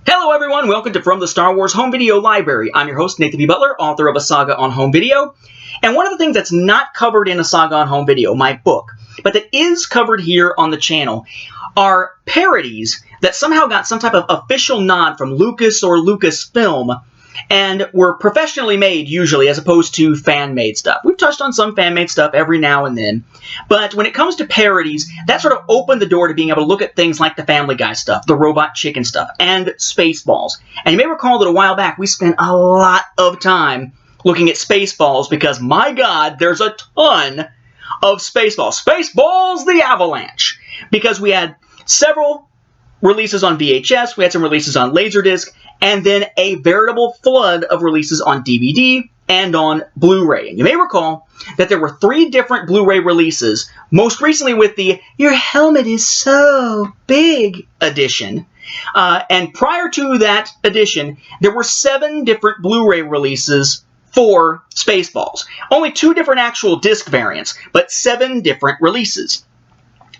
Hello everyone, welcome to From the Star Wars Home Video Library. I'm your host, Nathan B. Butler, author of A Saga on Home Video. And one of the things that's not covered in A Saga on Home Video, my book, but that is covered here on the channel, are parodies that somehow got some type of official nod from Lucas or Lucasfilm and were professionally made usually as opposed to fan-made stuff. We've touched on some fan-made stuff every now and then, but when it comes to parodies, that sort of opened the door to being able to look at things like the Family Guy stuff, the Robot Chicken stuff, and Spaceballs. And you may recall that a while back we spent a lot of time looking at Spaceballs because, my God, there's a ton of Spaceballs. Spaceballs the Avalanche! Because we had several releases on VHS, we had some releases on Laserdisc, and then a veritable flood of releases on DVD and on Blu-ray. And you may recall that there were 3 different Blu-ray releases, most recently with the Your Helmet is So Big edition. And prior to that edition, there were 7 different Blu-ray releases for Spaceballs. Only 2 different actual disc variants, but 7 different releases.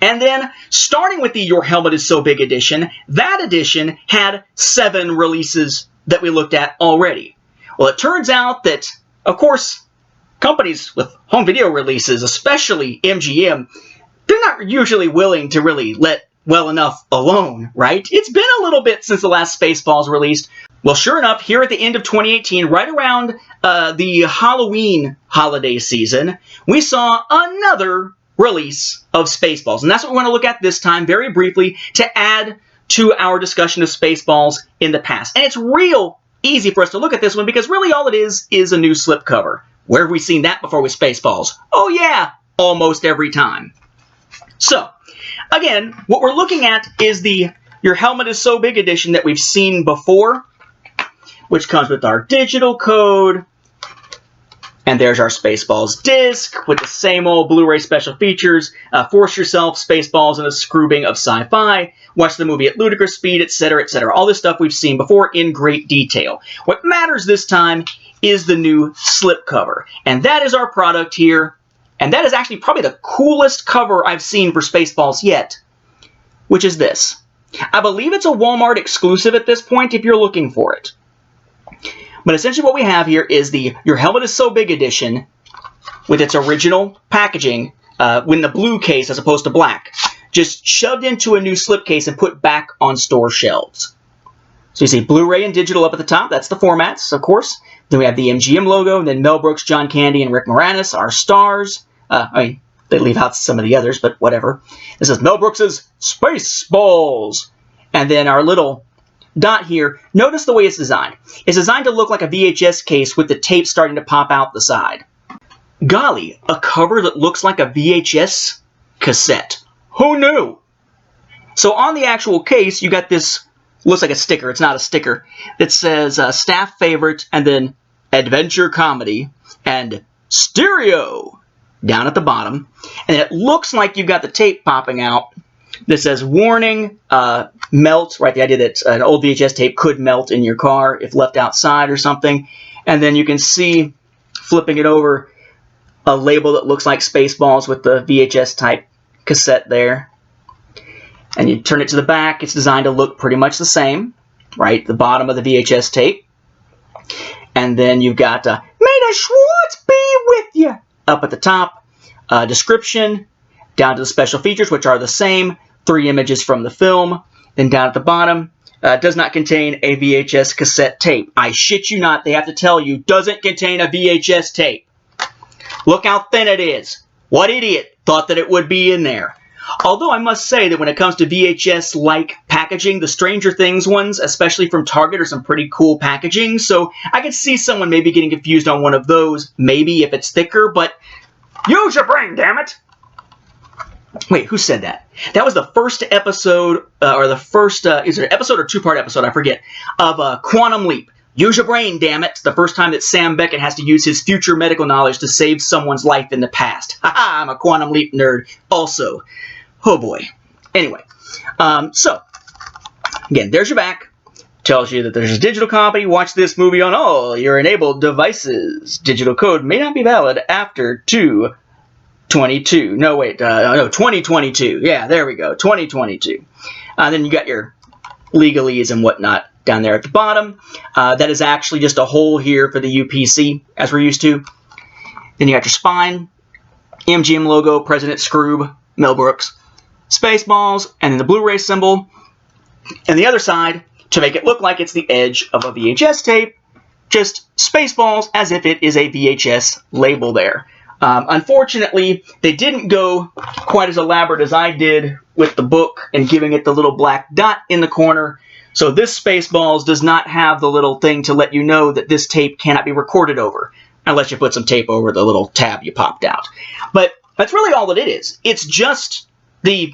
And then, starting with the Your Helmet is So Big edition, that edition had 7 releases that we looked at already. Well, it turns out that, of course, companies with home video releases, especially MGM, they're not usually willing to really let well enough alone, right? It's been a little bit since the last Spaceballs released. Well, sure enough, here at the end of 2018, right around the Halloween holiday season, we saw another release of Spaceballs. And that's what we want to look at this time, very briefly, to add to our discussion of Spaceballs in the past. And it's real easy for us to look at this one because really all it is a new slipcover. Where have we seen that before with Spaceballs? Oh yeah, almost every time. So, again, what we're looking at is the Your Helmet is So Big edition that we've seen before, which comes with our digital code. And there's our Spaceballs disc with the same old Blu-ray special features. Force yourself, Spaceballs, and a scroobing of sci-fi. Watch the movie at ludicrous speed, etc., etc. All this stuff we've seen before in great detail. What matters this time is the new slipcover. And that is our product here. And that is actually probably the coolest cover I've seen for Spaceballs yet, which is this. I believe it's a Wal-Mart exclusive at this point if you're looking for it. But essentially what we have here is the Your Helmet is So Big edition with its original packaging in the blue case as opposed to black, just shoved into a new slipcase and put back on store shelves. So you see Blu-ray and digital up at the top. That's the formats, of course. Then we have the MGM logo, and then Mel Brooks, John Candy, and Rick Moranis, our stars. I mean, they leave out some of the others, but whatever. This is Mel Brooks' Spaceballs. And then our little dot here, notice the way it's designed. It's designed to look like a VHS case with the tape starting to pop out the side. Golly, a cover that looks like a VHS cassette. Who knew? So on the actual case, you got this, looks like a sticker, it's not a sticker, that says staff favorite and then adventure comedy and stereo down at the bottom. And it looks like you've got the tape popping out that says warning, melt, right? The idea that an old VHS tape could melt in your car if left outside or something. And then you can see, flipping it over, a label that looks like Spaceballs with the VHS type cassette there. And you turn it to the back, it's designed to look pretty much the same, right? The bottom of the VHS tape. And then you've got, may the Schwartz be with you, up at the top. Description, down to the special features, which are the same. 3 images from the film. Then down at the bottom, does not contain a VHS cassette tape. I shit you not, they have to tell you, doesn't contain a VHS tape. Look how thin it is. What idiot thought that it would be in there? Although I must say that when it comes to VHS-like packaging, the Stranger Things ones, especially from Target, are some pretty cool packaging. So I could see someone maybe getting confused on one of those, maybe if it's thicker, but use your brain, damn it! Wait, who said that? That was the first episode, or the first, is it an episode or 2-part episode, I forget, of Quantum Leap. Use your brain, damn it. The first time that Sam Beckett has to use his future medical knowledge to save someone's life in the past. Haha, I'm a Quantum Leap nerd also. Oh boy. Anyway, so, again, there's your back. Tells you that there's a digital copy. Watch this movie on all your enabled devices. Digital code may not be valid after 2022. Yeah, there we go, 2022. Then you got your legalese and whatnot down there at the bottom. That is actually just a hole here for the UPC, as we're used to. Then you got your spine, MGM logo, President Scroob, Mel Brooks, Spaceballs, and then the Blu-ray symbol. And the other side, to make it look like it's the edge of a VHS tape, just Spaceballs as if it is a VHS label there. Unfortunately, they didn't go quite as elaborate as I did with the book and giving it the little black dot in the corner. So this Spaceballs does not have the little thing to let you know that this tape cannot be recorded over, unless you put some tape over the little tab you popped out. But that's really all that it is. It's just the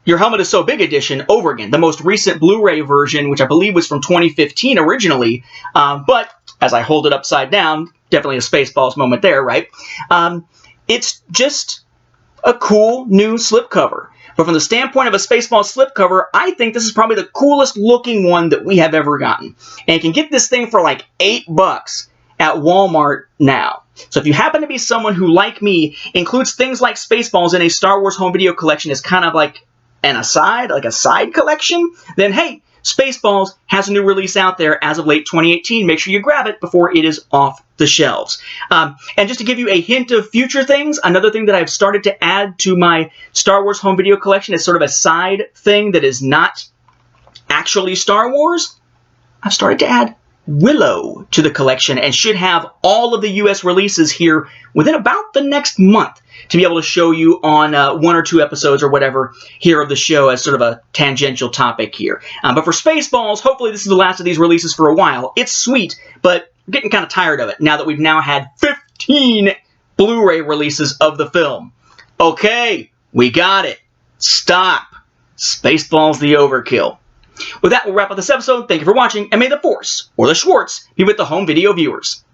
Your Helmet Is So Big edition over again, the most recent Blu-ray version, which I believe was from 2015 originally, but as I hold it upside down, definitely a Spaceballs moment there, right? It's just a cool new slipcover. But from the standpoint of a Spaceballs slipcover, I think this is probably the coolest looking one that we have ever gotten. And you can get this thing for like $8 at Walmart now. So if you happen to be someone who, like me, includes things like Spaceballs in a Star Wars home video collection as kind of like an aside, like a side collection, then hey, Spaceballs has a new release out there as of late 2018. Make sure you grab it before it is off the shelves. And just to give you a hint of future things, another thing that I've started to add to my Star Wars home video collection is sort of a side thing that is not actually Star Wars. I've started to add Willow to the collection and should have all of the US releases here within about the next month to be able to show you on 1 or 2 episodes or whatever here of the show as sort of a tangential topic here. But for Spaceballs, hopefully this is the last of these releases for a while. It's sweet, but I'm getting kind of tired of it now that we've now had 15 Blu-ray releases of the film. Okay, we got it. Stop. Spaceballs the overkill. With that, we'll wrap up this episode. Thank you for watching, and may the Force, or the Schwartz, be with the home video viewers.